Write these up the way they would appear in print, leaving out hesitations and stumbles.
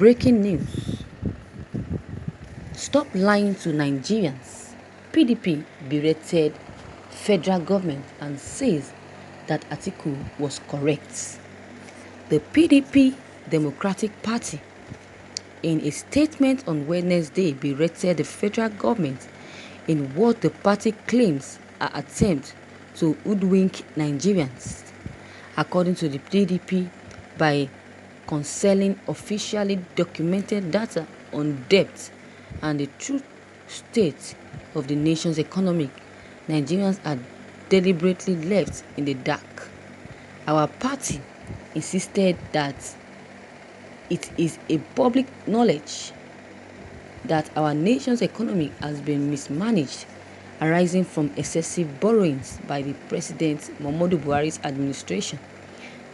Breaking news. Stop lying to Nigerians. PDP berated federal government and says that Atiku was correct. The PDP Democratic Party, in a statement on Wednesday, berated the federal government in what the party claims are attempts to hoodwink Nigerians. According to the PDP, by concealing officially documented data on debt and the true state of the nation's economy, Nigerians are deliberately left in the dark. Our party insisted that it is a public knowledge that our nation's economy has been mismanaged, arising from excessive borrowings by the President Muhammadu Buhari's administration.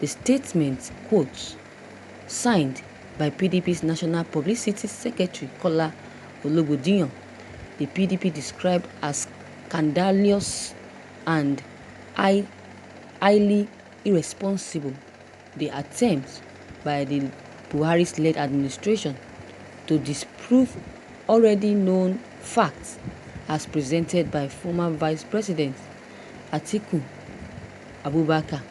The statement quotes, signed by PDP's National Publicity Secretary Kola Ologbodiyan, the PDP described as scandalous and highly irresponsible the attempt by the Buhari's-led administration to disprove already known facts as presented by former Vice President Atiku Abubakar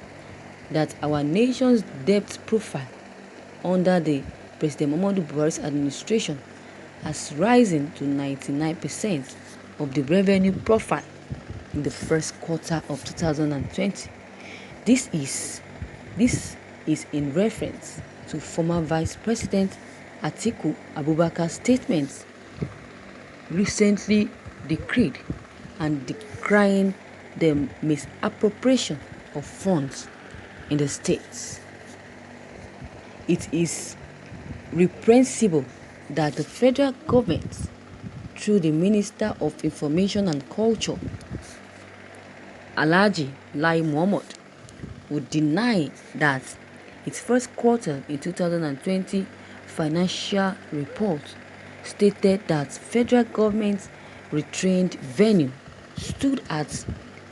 that our nation's debt profile under the President Muhammadu Buhari's administration has risen to 99% of the revenue profile in the first quarter of 2020. This is in reference to former Vice President Atiku Abubakar's statements recently decreed and decrying the misappropriation of funds in the states. It is reprehensible that the federal government, through the Minister of Information and Culture, Alhaji Lai Mohammed, would deny that its first quarter in 2020 financial report stated that federal government's retained revenue stood at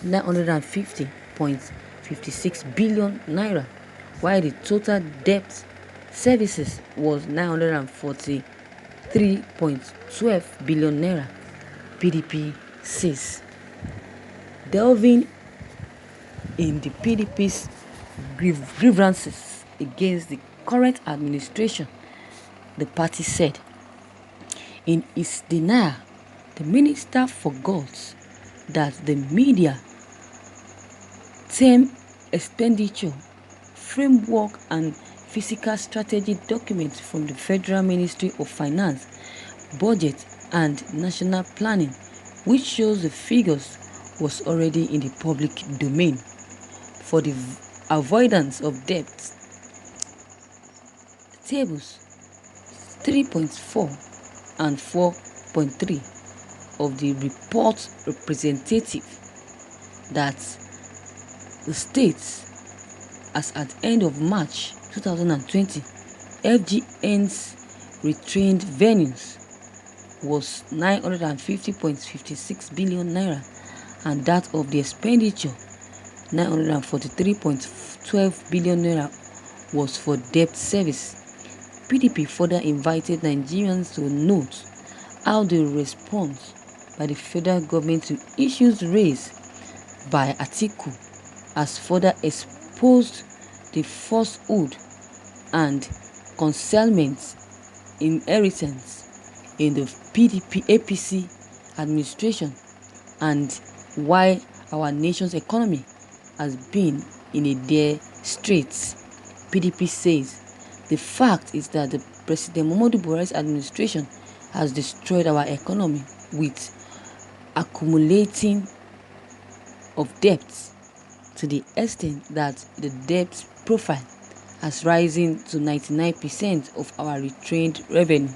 950.56 billion naira, while the total debt services was 943.12 billion naira, PDP says. Delving in the PDP's grievances against the current administration, the party said, in its denial, the minister forgot that the media term expenditure framework and fiscal strategy documents from the Federal Ministry of Finance, Budget and National Planning, which shows the figures, was already in the public domain. For the avoidance of debt, tables 3.4 and 4.3 of the report representative that the states, as at end of March 2020, FGN's retained revenues was 950.56 billion naira, and that of the expenditure 943.12 billion naira was for debt service. PDP further invited Nigerians to note how the response by the federal government to issues raised by Atiku has further exposed the falsehood and concealment inheritance in the PDP APC administration and why our nation's economy has been in a dire straits. PDP says the fact is that the President Muhammadu Buhari's administration has destroyed our economy with accumulating of debts to the extent that the debt profile has risen to 99% of our retained revenue.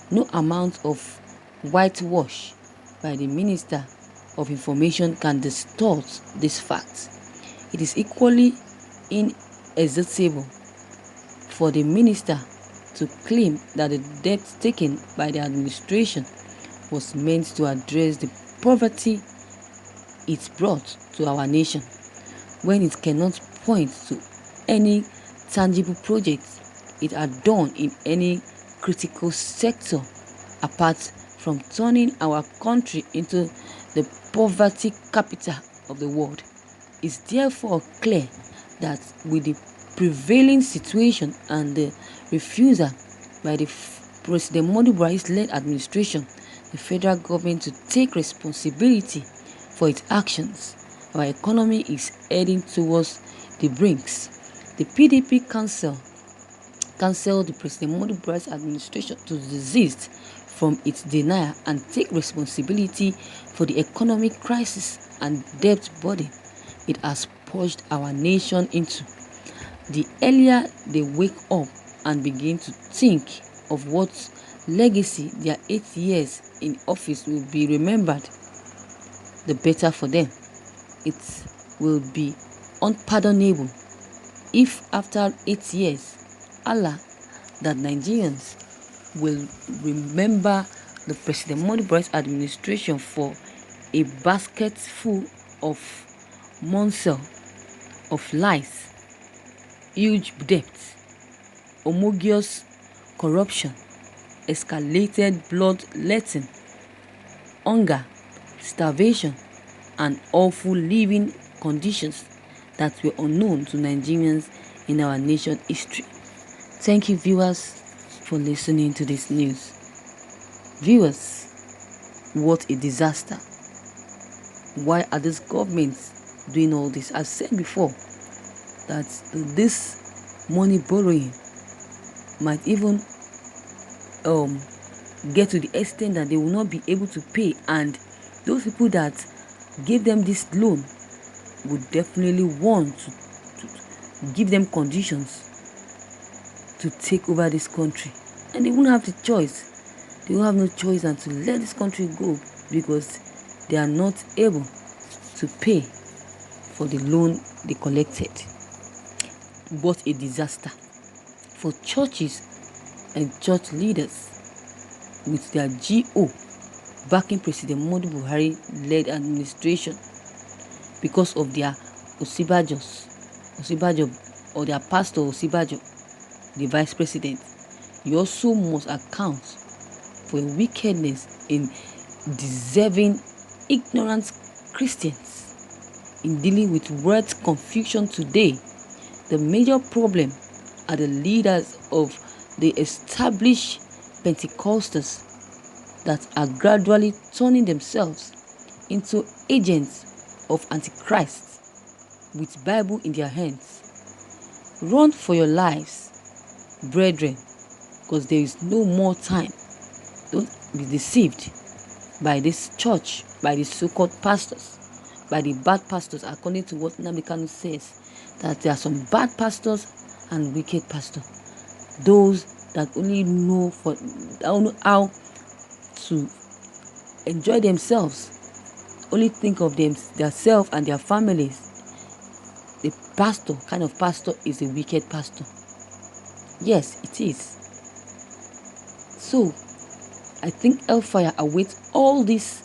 No amount of whitewash by the Minister of Information can distort these facts. It is equally inacceptable for the minister to claim that the debt taken by the administration was meant to address the poverty it brought to our nation, when it cannot point to any tangible projects it had done in any critical sector apart from turning our country into the poverty capital of the world. It's therefore clear that with the prevailing situation and the refusal by the President Muhammadu Buhari's-led administration, the federal government to take responsibility for its actions, our economy is heading towards the brinks. The PDP cancelled the President Muhammadu Buhari's administration to desist from its denial and take responsibility for the economic crisis and debt burden it has plunged our nation into. The earlier they wake up and begin to think of what legacy their 8 years in office will be remembered, the better for them. It will be unpardonable if after 8 years, Allah, that Nigerians will remember the President Muhammadu Buhari's administration for a basket full of morsel of lies, huge debts, homogeneous corruption, escalated bloodletting, hunger, starvation, and awful living conditions that were unknown to Nigerians in our nation's history. Thank you, viewers, for listening to this news. Viewers, what a disaster. Why are these governments doing all this? I've said before that this money borrowing might even get to the extent that they will not be able to pay, and those people that gave them this loan would definitely want to give them conditions to take over this country, and they won't have the choice. They will have no choice than to let this country go because they are not able to pay for the loan they collected. What a disaster for churches and church leaders with their GO backing President Muhammadu Buhari-led administration because of their Osibajo or their pastor Osibajo, the vice president. You also must account for wickedness in deserving ignorant Christians in dealing with world confusion today. The major problem are the leaders of the established Pentecostals that are gradually turning themselves into agents of Antichrist with Bible in their hands. Run for your lives, brethren, because there is no more time. Don't be deceived by this church, by the so-called pastors, by the bad pastors, according to what Nnamdi Kanu says, that there are some bad pastors and wicked pastors. Those that only know how to enjoy themselves, only think of themselves and their families. The kind of pastor is a wicked pastor. Yes, it is. So, I think hellfire awaits all these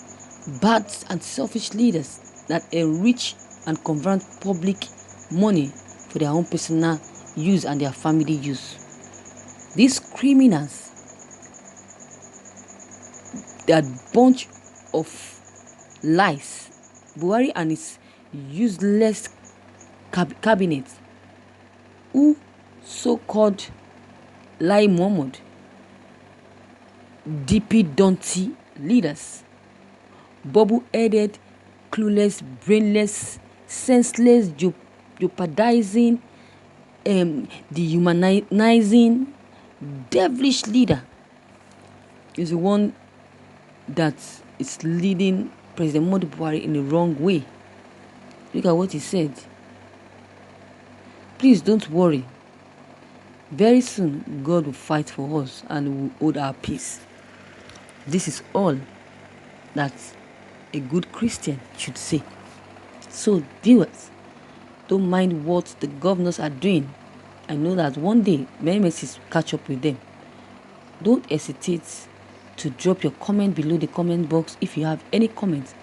bad and selfish leaders that enrich and convert public money for their own personal use and their family use. These criminals, that bunch of lies, Buhari and his useless cabinet, who so-called Lai Mohammed, DP Donti leaders, bubble-headed, clueless, brainless, senseless, jeopardizing, dehumanizing, devilish leader is the one that is leading President Muhammadu Buhari in the wrong way. Look at what he said. Please don't worry. Very soon, God will fight for us and we will hold our peace. This is all that a good Christian should say. So, viewers, don't mind what the governors are doing. I know that one day many messages will catch up with them. Don't hesitate to drop your comment below the comment box. If you have any comments,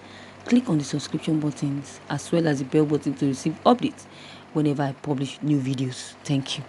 click on the subscription buttons as well as the bell button to receive updates whenever I publish new videos. Thank you.